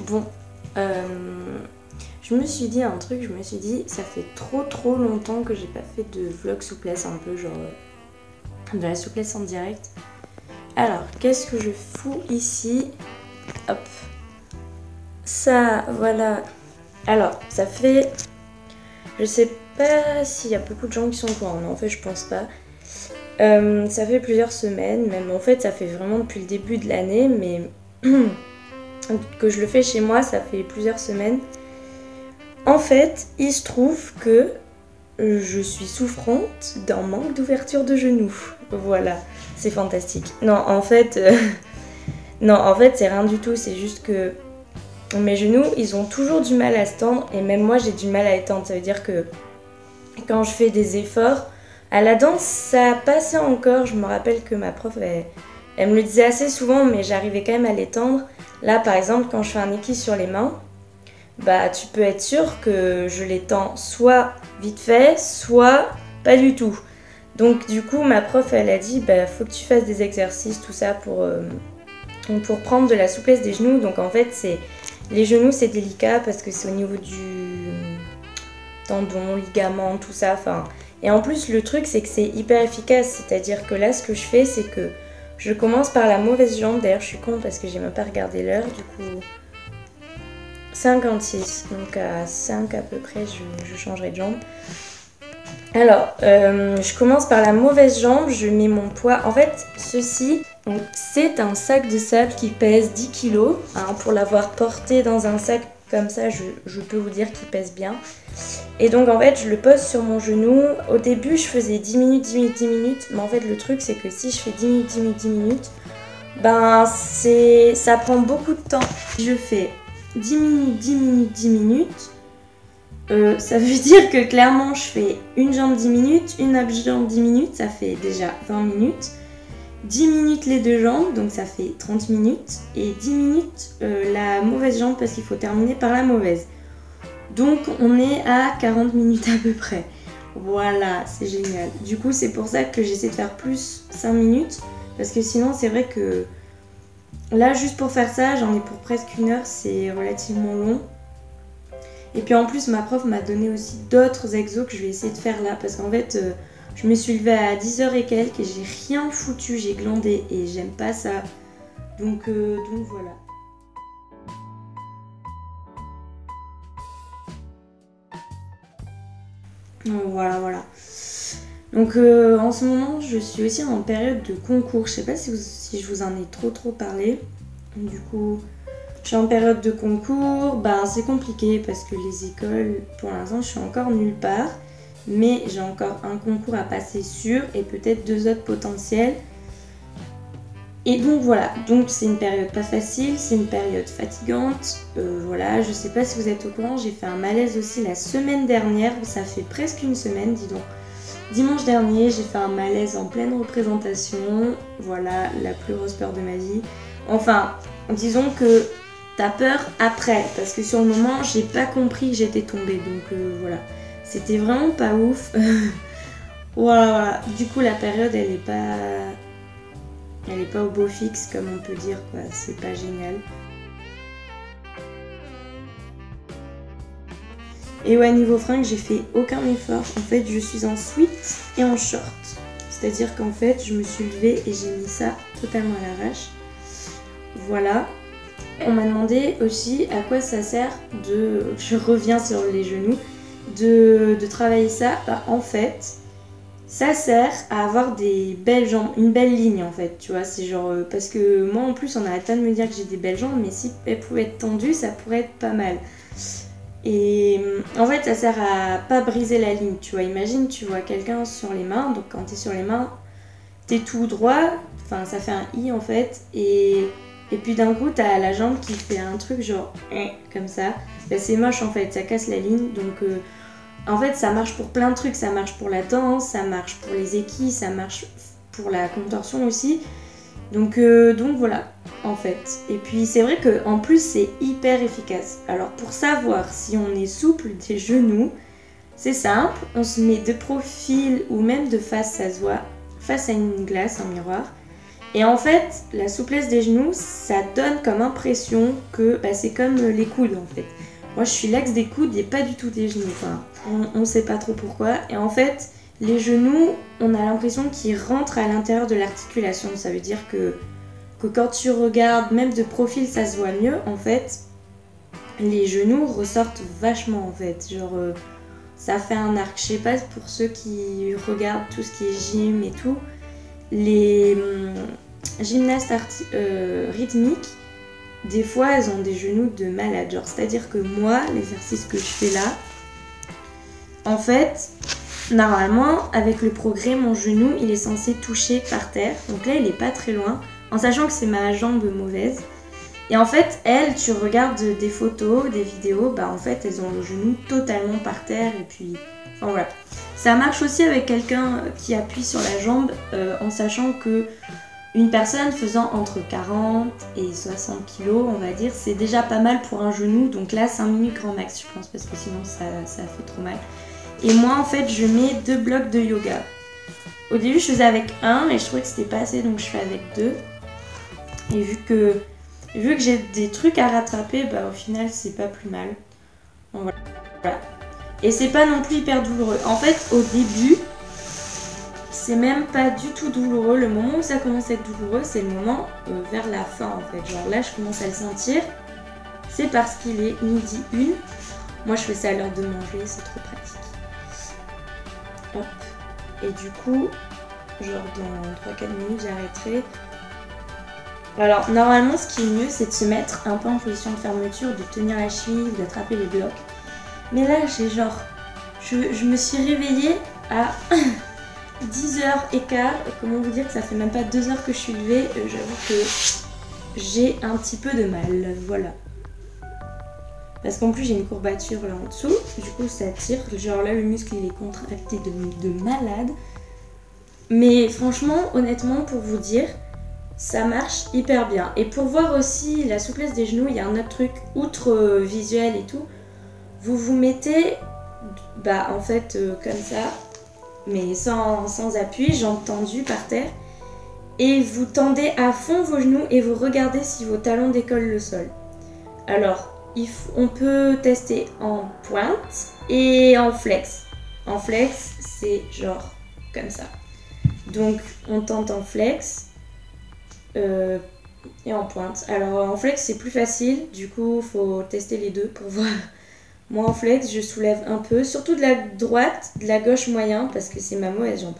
bon, je me suis dit un truc, je me suis dit ça fait trop longtemps que j'ai pas fait de vlog souplesse, un peu genre de la souplesse en direct. Alors, qu'est-ce que je fous ici? Hop. Ça, voilà. Alors, ça fait... Je sais pas s'il y a beaucoup de gens qui sont au courant, non, en fait je pense pas. Ça fait plusieurs semaines, même en fait ça fait vraiment depuis le début de l'année, mais que je le fais chez moi, ça fait plusieurs semaines. En fait, il se trouve que je suis souffrante d'un manque d'ouverture de genoux. Voilà, c'est fantastique. Non, en fait, c'est rien du tout, c'est juste que mes genoux, ils ont toujours du mal à se tendre et même moi j'ai du mal à les tendre. Ça veut dire que quand je fais des efforts, à la danse ça passait encore. Je me rappelle que ma prof, elle me le disait assez souvent, mais j'arrivais quand même à les tendre. Là par exemple, quand je fais un équilibre sur les mains, bah tu peux être sûr que je les tends soit vite fait, soit pas du tout. Donc du coup ma prof elle a dit bah faut que tu fasses des exercices tout ça pour prendre de la souplesse des genoux. Donc en fait c'est les genoux c'est délicat parce que c'est au niveau du tendon, ligament, tout ça. Enfin, et en plus le truc c'est que c'est hyper efficace, c'est-à-dire que là ce que je fais c'est que je commence par la mauvaise jambe. D'ailleurs je suis con parce que j'ai même pas regardé l'heure, du coup 56, donc à 5 à peu près je changerai de jambe. Alors je commence par la mauvaise jambe, je mets mon poids. En fait ceci, c'est un sac de sable qui pèse 10 kg. Hein, pour l'avoir porté dans un sac comme ça, je peux vous dire qu'il pèse bien. Et donc en fait je le pose sur mon genou. Au début je faisais 10 minutes, 10 minutes, 10 minutes. Mais en fait le truc c'est que si je fais 10 minutes, 10 minutes, 10 minutes, ben ça prend beaucoup de temps. Je fais 10 minutes, 10 minutes, 10 minutes. Ça veut dire que clairement je fais une jambe 10 minutes, une autre jambe 10 minutes, ça fait déjà 20 minutes. 10 minutes les deux jambes, donc ça fait 30 minutes. Et 10 minutes la mauvaise jambe parce qu'il faut terminer par la mauvaise. Donc on est à 40 minutes à peu près. Voilà, c'est génial. Du coup c'est pour ça que j'essaie de faire plus 5 minutes. Parce que sinon c'est vrai que là juste pour faire ça j'en ai pour presque 1 heure, c'est relativement long. Et puis en plus ma prof m'a donné aussi d'autres exos que je vais essayer de faire là. Parce qu'en fait je me suis levée à 10h et quelques et j'ai rien foutu, j'ai glandé et j'aime pas ça. Donc voilà. Voilà. Donc en ce moment je suis aussi en période de concours. Je sais pas si je vous en ai trop parlé. Du coup je suis en période de concours. Ben c'est compliqué parce que les écoles pour l'instant je suis encore nulle part. Mais j'ai encore un concours à passer sûr et peut-être 2 autres potentiels. Et donc voilà, donc c'est une période pas facile, c'est une période fatigante. Voilà, je sais pas si vous êtes au courant, j'ai fait un malaise aussi la semaine dernière, ça fait presque une semaine, dis donc. Dimanche dernier, j'ai fait un malaise en pleine représentation. Voilà, la plus grosse peur de ma vie. Enfin, disons que t'as peur après, parce que sur le moment, j'ai pas compris que j'étais tombée, donc voilà. C'était vraiment pas ouf. Voilà. Du coup, la période, elle est pas au beau fixe, comme on peut dire, quoi. C'est pas génial. Et ouais, niveau fringues, j'ai fait aucun effort. En fait, je suis en sweat et en short. C'est-à-dire qu'en fait, je me suis levée et j'ai mis ça totalement à l'arrache. Voilà. On m'a demandé aussi à quoi ça sert de... Je reviens sur les genoux. De travailler ça, bah, en fait ça sert à avoir des belles jambes, une belle ligne en fait, tu vois, c'est genre parce que moi en plus on arrête pas de me dire que j'ai des belles jambes, mais si elles pouvaient être tendues ça pourrait être pas mal. Et en fait ça sert à pas briser la ligne, tu vois, imagine tu vois quelqu'un sur les mains, donc quand t'es sur les mains t'es tout droit, enfin ça fait un I en fait, et puis d'un coup t'as la jambe qui fait un truc genre comme ça, bah, c'est moche en fait, ça casse la ligne. Donc en fait ça marche pour plein de trucs, ça marche pour la danse, ça marche pour les équilles, ça marche pour la contorsion aussi. Donc voilà en fait. Et puis c'est vrai qu'en plus c'est hyper efficace. Alors pour savoir si on est souple des genoux, c'est simple, on se met de profil ou même de face, ça se voit, face à une glace, un miroir. Et en fait, la souplesse des genoux, ça donne comme impression que c'est comme les coudes en fait. Moi je suis l'axe des coudes et pas du tout des genoux. Enfin, on sait pas trop pourquoi. Et en fait, les genoux, on a l'impression qu'ils rentrent à l'intérieur de l'articulation. Ça veut dire que quand tu regardes, même de profil, ça se voit mieux. En fait, les genoux ressortent vachement en fait. Genre, ça fait un arc. Je sais pas, pour ceux qui regardent tout ce qui est gym et tout, les gymnastes rythmiques, des fois, elles ont des genoux de malade. Genre, c'est-à-dire que moi, l'exercice que je fais là, en fait, normalement, avec le progrès, mon genou, il est censé toucher par terre. Donc là, il est pas très loin, en sachant que c'est ma jambe mauvaise. Et en fait, elles, tu regardes des photos, des vidéos, en fait, elles ont le genou totalement par terre. Et puis, enfin voilà. Ça marche aussi avec quelqu'un qui appuie sur la jambe, en sachant que une personne faisant entre 40 et 60 kg, on va dire, c'est déjà pas mal pour un genou. Donc là, 5 minutes grand max, je pense, parce que sinon, ça fait trop mal. Et moi, en fait, je mets 2 blocs de yoga. Au début, je faisais avec 1, mais je trouvais que c'était pas assez, donc je fais avec 2. Et vu que j'ai des trucs à rattraper, au final, c'est pas plus mal. Donc, voilà. Et c'est pas non plus hyper douloureux. En fait, au début, c'est même pas du tout douloureux. Le moment où ça commence à être douloureux, c'est le moment vers la fin, en fait. Genre là, je commence à le sentir. C'est parce qu'il est midi 1. Moi, je fais ça à l'heure de manger, c'est trop pratique. Hop. Et du coup, genre dans 3-4 minutes, j'arrêterai. Alors, normalement, ce qui est mieux, c'est de se mettre un peu en position de fermeture, de tenir la cheville, d'attraper les blocs. Mais là, j'ai genre... Je me suis réveillée à 10h15. Comment vous dire que ça fait même pas 2 heures que je suis levée. J'avoue que j'ai un petit peu de mal. Voilà. Parce qu'en plus, j'ai une courbature là en dessous. Du coup, ça tire. Genre là, le muscle, il est contracté de malade. Mais franchement, honnêtement, pour vous dire... ça marche hyper bien. Et pour voir aussi la souplesse des genoux, il y a un autre truc, outre visuel et tout. Vous vous mettez, en fait, comme ça, mais sans appui, jambes tendues par terre. Et vous tendez à fond vos genoux et vous regardez si vos talons décollent le sol. Alors, on peut tester en pointe et en flex. En flex, c'est genre comme ça. Donc, on tente en flex. Et en pointe. Alors en flex c'est plus facile, du coup faut tester les deux pour voir. Moi en flex je soulève un peu, surtout de la droite, de la gauche moyen parce que c'est ma mauvaise jambe.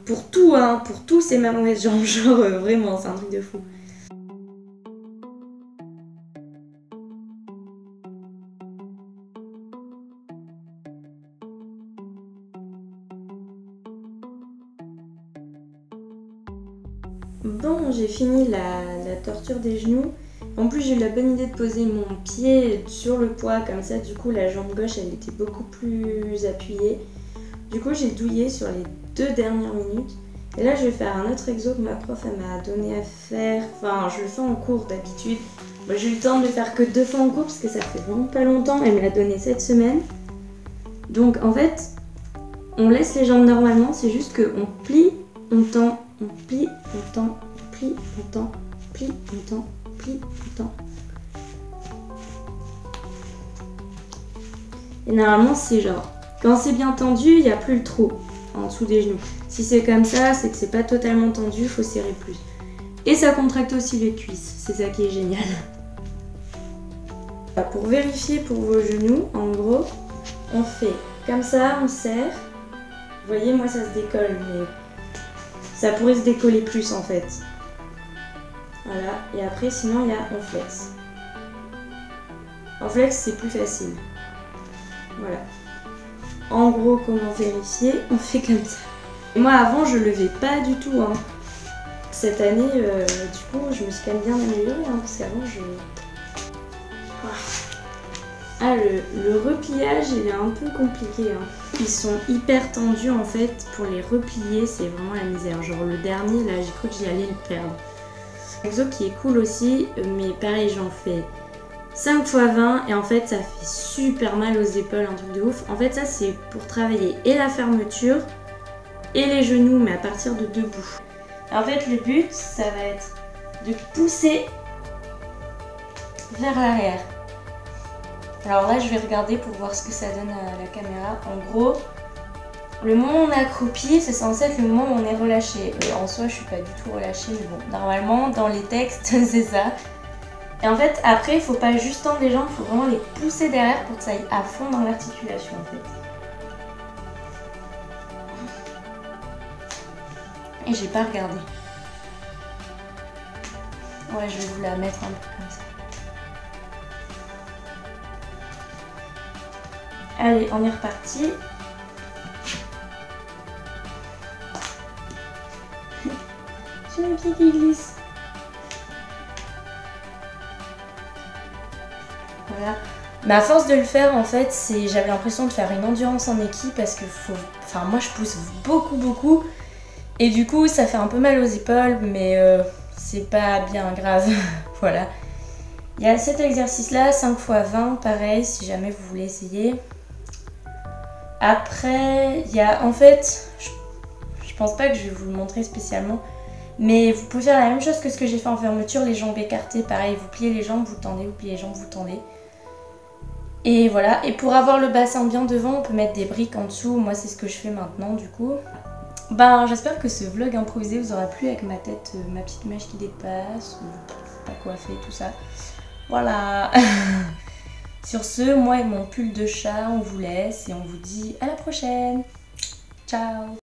Pour tout c'est ma mauvaise jambe, genre vraiment c'est un truc de fou. Bon, j'ai fini la torture des genoux. En plus, j'ai eu la bonne idée de poser mon pied sur le poids, comme ça, du coup, la jambe gauche, elle était beaucoup plus appuyée. Du coup, j'ai douillé sur les 2 dernières minutes. Et là, je vais faire un autre exo que ma prof, elle m'a donné à faire. Enfin, je le fais en cours d'habitude. Moi, j'ai eu le temps de le faire que 2 fois en cours, parce que ça fait vraiment pas longtemps. Elle me l'a donné cette semaine. Donc, en fait, on laisse les jambes normalement. C'est juste qu'on plie, on tend, on plie, on tend, on plie, on tend, plie, on tend, plie, on tend. Et normalement, c'est genre, quand c'est bien tendu, il n'y a plus le trou en dessous des genoux. Si c'est comme ça, c'est que c'est pas totalement tendu, il faut serrer plus. Et ça contracte aussi les cuisses, c'est ça qui est génial. Pour vérifier pour vos genoux, en gros, on fait comme ça, on serre. Vous voyez, moi ça se décolle, mais ça pourrait se décoller plus en fait. Voilà, et après sinon il y a en flex. En flex c'est plus facile. Voilà. En gros, comment vérifier? On fait comme ça. Et moi avant je levais pas du tout. Hein. Cette année, du coup, je me suis quand même bien améliorée, hein, parce qu'avant je... Ah, le repliage il est un peu compliqué. Hein. Ils sont hyper tendus en fait. Pour les replier, c'est vraiment la misère. Genre le dernier là, j'ai cru que j'allais le perdre. Exo qui est cool aussi, mais pareil, j'en fais 5 x 20 et en fait ça fait super mal aux épaules, un truc de ouf. En fait ça c'est pour travailler et la fermeture et les genoux, mais à partir de debout. En fait, le but, ça va être de pousser vers l'arrière. Alors là, je vais regarder pour voir ce que ça donne à la caméra. En gros, le moment où on est accroupi, c'est censé être le moment où on est relâché. En soi, je suis pas du tout relâchée, mais bon, normalement, dans les textes, c'est ça. Et en fait, après, il faut pas juste tendre les jambes, il faut vraiment les pousser derrière pour que ça aille à fond dans l'articulation, en fait. Et j'ai pas regardé. Ouais, je vais vous la mettre un peu comme ça. Allez, on est reparti. J'ai un pied qui glisse. Voilà. Mais à force de le faire, en fait, j'avais l'impression de faire une endurance en équipe parce que moi, je pousse beaucoup. Et du coup, ça fait un peu mal aux épaules, mais c'est pas bien grave. Voilà. Il y a cet exercice-là, 5 x 20, pareil, si jamais vous voulez essayer. Après, il y a, en fait, je pense pas que je vais vous le montrer spécialement, mais vous pouvez faire la même chose que ce que j'ai fait en fermeture, les jambes écartées, pareil, vous pliez les jambes, vous tendez, vous pliez les jambes, vous tendez. Et voilà, et pour avoir le bassin bien devant, on peut mettre des briques en dessous, moi c'est ce que je fais maintenant du coup. Ben, j'espère que ce vlog improvisé vous aura plu avec ma tête, ma petite mèche qui dépasse, pas coiffée, tout ça. Voilà. Sur ce, moi et mon pull de chat, on vous laisse et on vous dit à la prochaine. Ciao.